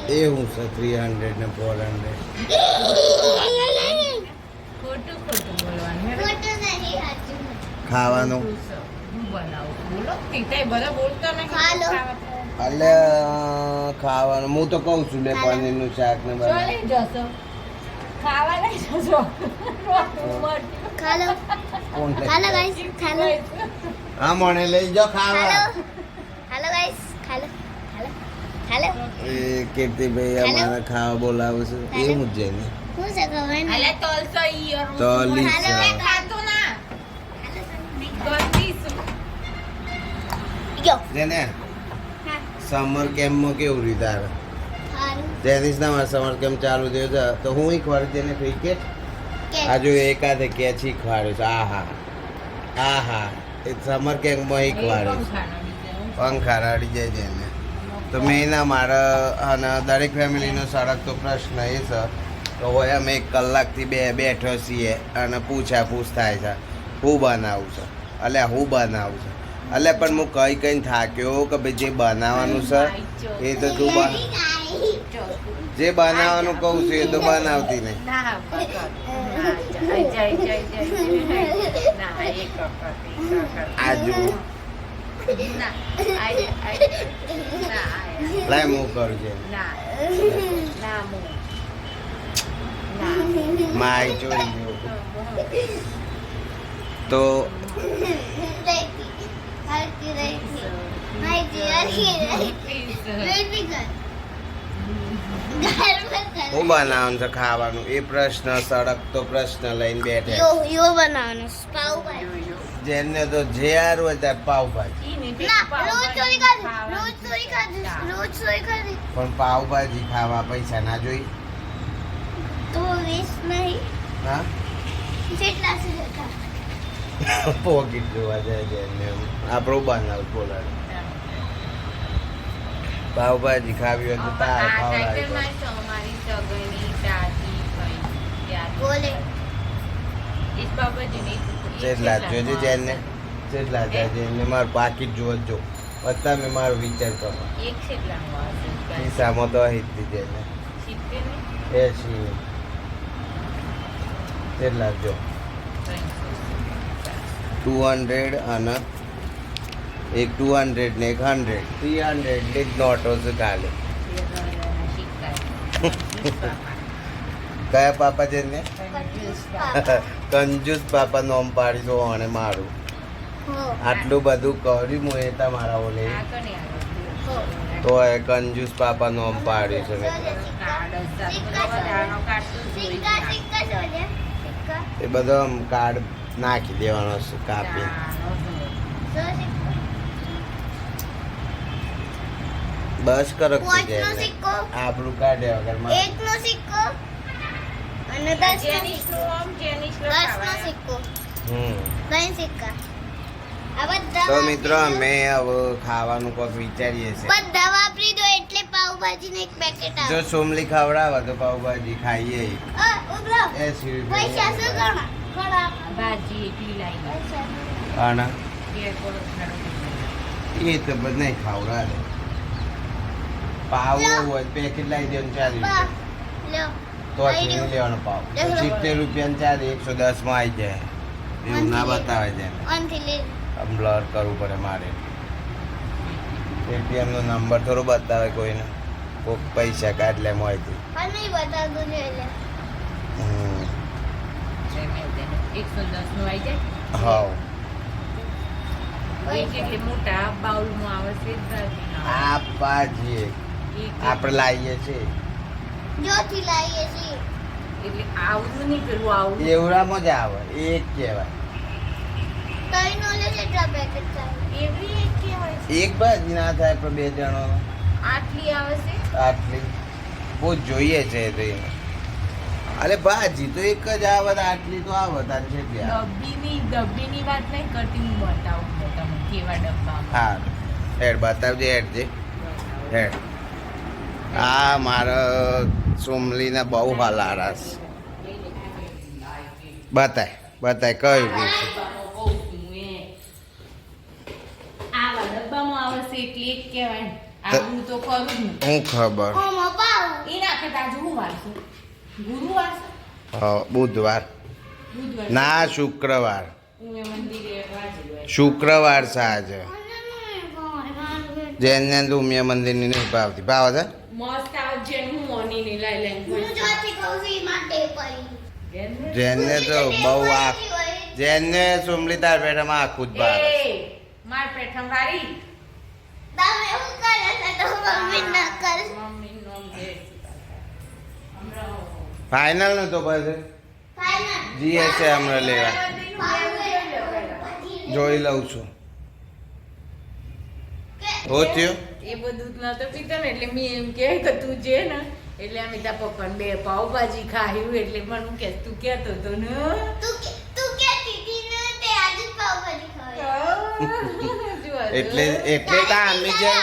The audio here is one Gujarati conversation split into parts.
એ હું છે 300 ને 400 ખોટું બોલવાનું. ખાવાનું હું બનાવું બોલો તીતાઈ બધા બોલતા નહીં. એટલે ખાવાનું હું તો કહું છું લે પનીરનું શાક ને ચાલે બનાવ જશો ખાવા નહીં જશો. કોણ લે? હા મને લઈ જાઓ ખાવા એ કીર્તિભાઈ અમારા ખાવા બોલાવું છું એવું જ જઈને અલે તોલસો ઈ તો લીસ ખાતો ના જેને સમર કેમ્પમાં કેવું રીતે આવે જેનીસ ના સમર કેમ્પ ચાલુ થયો છે તો હું શીખવાડું તેને ક્રિકેટ આ જો એકાદે કેચ શીખવાડ્યું છે આહા એ સમર કેમ્પમાં શીખવાડ્યું છે પંખા રડી જાય છે એને તો મેં એના મારા અને દરેક ફેમિલીનો સળગતો પ્રશ્ન એ છે તો હોય અમે 1 કલાકથી બેઠો છીએ અને પૂછ થાય છે હું બનાવું છે અલ્યા હું બનાવું છે અલ્યા પણ હું કઈ થાક્યો કે ભાઈ જે બનાવવાનું છે એ તો તું જે બનાવવાનું કહું છું એ તો બનાવતી નહીં આ જો લાય હું કરું છે માય જોઈ ગયો તો હું બનાવવાનું છે ખાવાનું એ પ્રશ્ન સળગતો પ્રશ્ન લઈને બેઠે જેને તો જે હાર હોય ત્યાં પાવભાજી પણ પાવભાજી ખાવા પૈસા ના જોઈ હા પોકેટ જોવા જાય જેને આપણું બનાવ બોલાવે પાવભાજી ખાવી હોય તો તાર ખાવડાવી જેટલા જોજે જેને જેટલા જાય જેને મારું પાકીટ જોવો જો અત્યારે મેં મારો વિચાર કરો ખિસ્સામાં તો હિતથી જેને એ છીએ જેટલા જો 200 અને એક 200 ને એક 100 300 ની નોટો છે ખાલી કયા પાપા જેને કંજૂસ પાપા નોમ પાડી દો અને મારું આટલું બધું કર્યું હું એ તમારા ઓલે તો એ કંજૂસ પાપા નોમ પાડ્યું છે મેં એ બધો આમ કાર્ડ નાખી દેવાનો છે કાપી બસ કરો આપણું કાઢે વગર તો મિત્રો અમે હવે ખાવાનું કોઈક વિચારીએ છીએ બધા વાપરી દો એટલે પાવભાજી ને એક પેકેટ આવે જો સોમલી ખવડાવે તો પાવભાજી ખાઈએ એ પૈસા શું ઘણા ભાજી એકલી લાવી આના એ તો બધું નહીં ખવડાવે પાવ હોય પેકેટ લાવી દેવાનું 40 રૂપિયા તો લેવાનો પાવ 70 રૂપિયા 110 માં આવી જાય એવું ના બતાવે છે બ્લર કરવું પડે મારે એટીએમ નો નંબર થોડો બતાવે કોઈને કોઈક પૈસા કાઢ લે મોયથી હા મોટા બાઉલમાં આવે છે આ ભાજી આપણે લાવીએ છીએ જોથી લાવીએ છીએ એટલે આવું નહીં પેલું આવું એવડામાં જ આવે એક કહેવાય તઈ નો લે કેટલા પેકેટ થાય એવી એક કહેવાય છે એક ભાજી ના થાય પણ બે જણો આટલી આવે છે આટલી બહુ જોઈએ છે તો એને અરે ભાજી તો એક જ આવત આટલી તો આવત આ છે ડબ્બીની વાત નહીં કરતી હું બતાવું તમને કેવા ડબ્બા હા હેડ બતાવજે હેડ જે હેડ આ મારા સોમલીના બહુ હાલારાસ બતાય કયું ગયું છે આવા ડબ્બામાં અમાવસ એટલે એક કહેવાય ને. આવું તો કરું જ ને. હું ખબર ઓમાં પાવ એ નાખે તાજુ હું વારશું ગુરુવાર છે? બુધવાર બુધવાર ના શુક્રવાર ઉમે મંદિરે વાંચી હોય. શુક્રવાર છે આજે જૈન તો ઉમિયા મંદિરની નહીં ભાવતી ભાવ છે મસ્ત આવે છે હું મોની ની લઈ લઈને હું જોતી કહું છું ઈ માટે પડી જૈનને તો બહુ આ જૈનને સુમલી તાર પેટામાં આખું જ ભાવે એ માર પેઠમ વાળી તમે એવું કરે છે તો મમ્મી ના કરે મમ્મી નોમ દે હમણાં ફાઇનલ ન તો પછી ફાઈનલ જીએ છે હમણાં લેવા જોઈ લઉં છું હો થયો એ બધું જ નતો પીતો ને એટલે મેં એમ કે તું જે ને એટલે અમિતા પપ્પાને બે પાવભાજી ખાયું એટલે મને હું કે તું કહેતો તો ને તું કેતી હતી ને તે આજે જ પાવભાજી ખાવી એટલે તા અમી જેન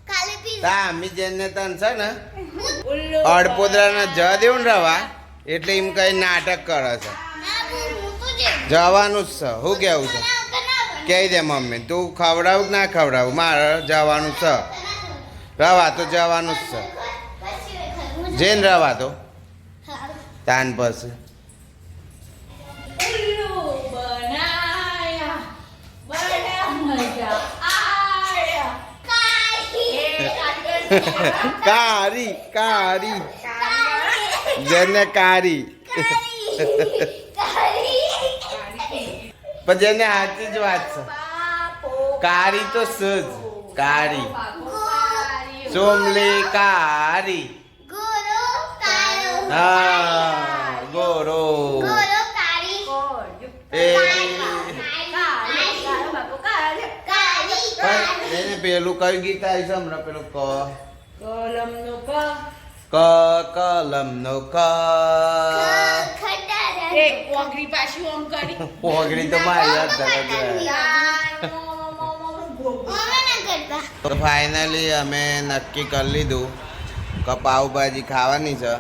કાલે પીઝા તા અમી જેન ને તન છે ને ઉલ્લુ અડપોદરાના જ દેવું ને રવા એટલે એમ કઈ નાટક કરે છે ના હું તો જે જવાનું જ છે શું કેવું છે કહી દે મમ્મી તું ખવડાવું કે ના ખવડાવું મારે જવાનું છે રવા તો જવાનું જ છે જઈને રવા તો તાન પછી ઉલ્લુ બનાયા બડા મજા આયા કારી કારી જેને કારી પણ જેને સાચી જ વાત છે કારી તો સજ કારી સોમલી કારી હા ગોરો એ પણ એને પેલું કયું ગીત આવી છે હમણાં પેલું કલમનો કલમ નો એ કોંગરી પાછું આમ કરી પોગડી તો મારી યાદ તો ફાઇનલી અમે નક્કી કરી લીધું કે પાવભાજી ખાવાની છે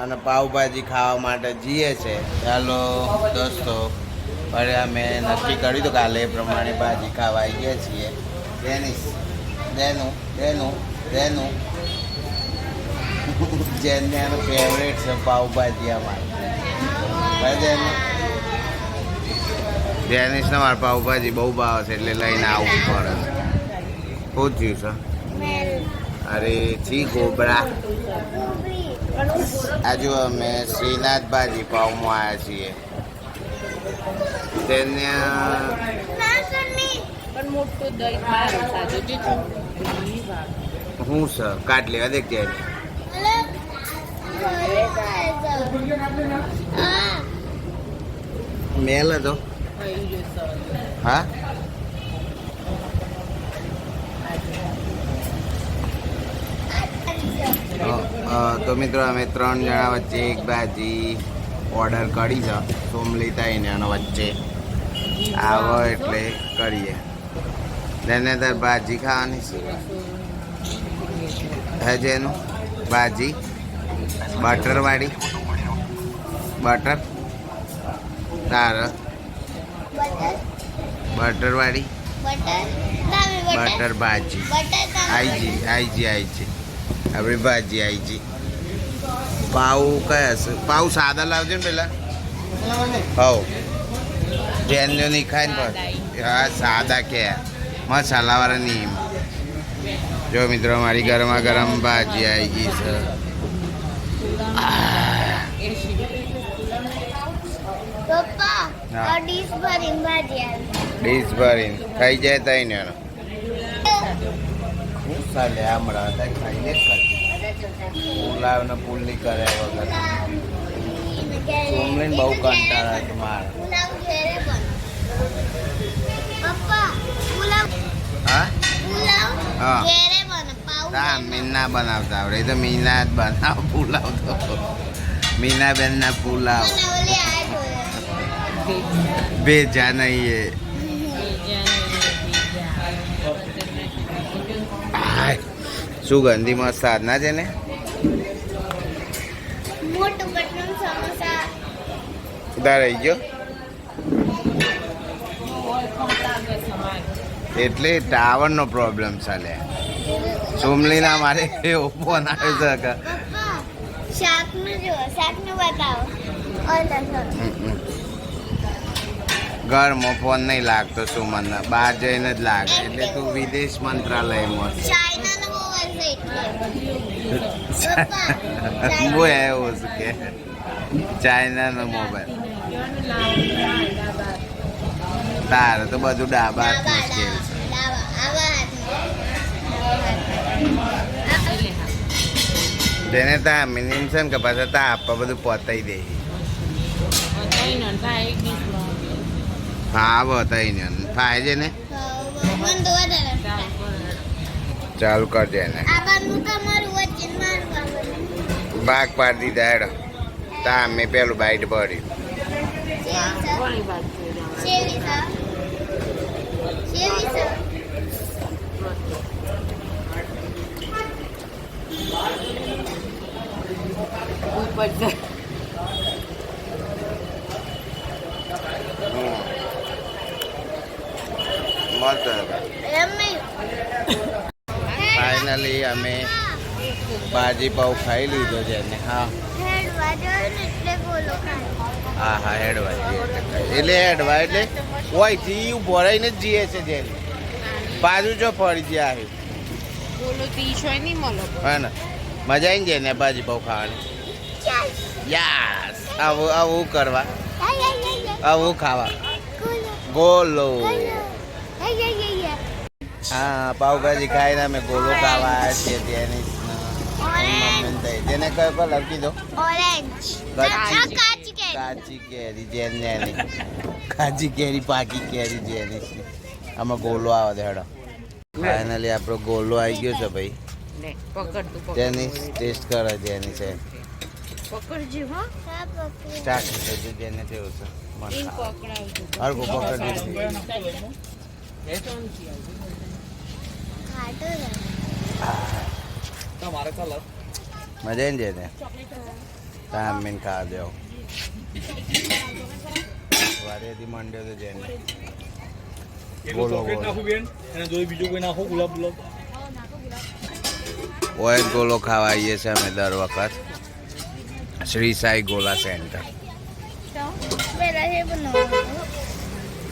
અને પાવભાજી ખાવા માટે જઈએ છે ચાલો દોસ્તો અરે અમે નક્કી કર્યું હતું કાલે એ પ્રમાણે ભાજી ખાવા આવી ગયા છીએ તેનું જેને એનું ફેવરેટ છે પાવભાજી અમારે જેનિસને મારે પાવભાજી બહુ ભાવે છે એટલે લઈને આવવું પડે છે શું થયું છે અરે છી ગોબરા આજુ અમે શ્રીનાથ ભાજી પાવમાં આવ્યા છીએ તેને પણ મોટું દહીં મારે સાજો જે શું છે કાટ લેવા દેખ ત્યારે મેલ હતો હા તો મિત્રો અમે 3 જણા વચ્ચે એક ભાજી ઓર્ડર કરી છે સોમલી થઈને અને વચ્ચે આવો એટલે કરીએ તેને તાર ભાજી ખાવાની છે હે જેનું ભાજી બટરવાળી બટર તાર બટરવાળી બટર ભાજી આઈજી આપણી ભાજી આઈજી પાવ કયા છે પાવ સાદા લાવજો ને પેલા હવ જેનનો નહીં ખાય ને પણ હા સાદા કે મસાલાવાળા નહીં જો મિત્રો મારી ગરમા ગરમ ભાજી આવી ગઈ છે ડીશ ભરીને ખાઈ જાય તઈ ને શું ચાલે હમણાં ખાઈને જ પુલાવ ને પુલ્લી કરે વગર સોમલીને બહુ કંટાળા છે મારે હા હા ના મીના બનાવતા આવડે એ તો મીના જ બનાવ પુલાવ તો મીનાબેન ના પુલાવ ભેજા નહીં એ સુગંધી મસ્ત સાધના છે ને ઉધાર રહી ગયો એટલે ટાવરનો પ્રોબ્લેમ ચાલે સુમલીના મારે એવો ફોન આવ્યો છે કે પપ્પા શાકનું જો શાકનું બતાવો ઘરમાં ફોન નહીં લાગતો સુમનને બહાર જઈને જ લાગે એટલે તું વિદેશ મંત્રાલયમાં છે. ચાઇનાનો મોબાઈલ છે પપ્પા હું એવું છું કે ચાઇનાનો મોબાઈલ તારે તો બધું ડાબા હાથનું જ ખેલ છે. તેને તા મિનિમમ છે ને કે પાછા તા આપવા બધું પતાઈ દે હા બતાવી ને થાય છે ને ચાલુ કરજે એને ભાગ પાડી દીધા હેડો તા મેં પેલું બાઈટ ભર્યું મસ્ત ફાઇનલી અમે ભાજી પાઉં ખાઈ લીધો છે ને હા હા હા હેડવા એટલે હેડવા એટલે ઓયથી ભરાઈને જ જીએ છે જેને બાજુ જો ફરી ગયા છે હા ને મજા આવી જાય ને ભાજી પાઉં ખાવાની યસ આવું કરવા આવું ખાવા ગોલો હા પાવભાજી ખાઈને અમે ગોલો ખાવા આવ્યા છીએ તેની તેને કયો કલર કીધો કાચી કેરી જેની કાચી કેરી પાકી કેરી જેની આમાં ગોલો આવે છે હેડો ફાઇનલી આપણો ગોલો આવી ગયો છે ભાઈ તેની ટેસ્ટ કરે જેની છે ચાખી છે જેને તેવું છે હરકો પકડી મજા આવી જાય તામીન ખાવા દેવો વારેથી માંડ્યો તો જેને બોલો ઓય ગોલો ખાવા આવીએ છીએ અમે દર વખત શ્રી સાઈ ગોલા સેન્ટર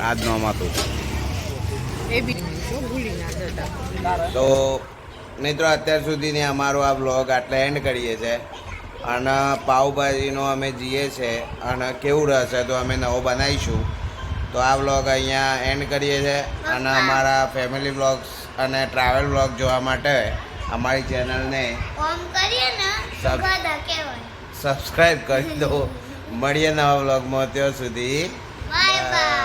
આજ નોમાં તું તો મિત્રો અત્યાર સુધીની અમારો આ બ્લોગ આટલે એન્ડ કરીએ છીએ અને પાવભાજીનો અમે જઈએ છીએ અને કેવું રહેશે તો અમે નવો બનાવીશું તો આ બ્લોગ અહીંયા એન્ડ કરીએ છીએ અને અમારા ફેમિલી બ્લોગ્સ અને ટ્રાવેલ બ્લોગ જોવા માટે અમારી ચેનલને સબસ્ક્રાઈબ કરી દો મળીએ નવા બ્લોગમાં ત્યાં સુધી બાય.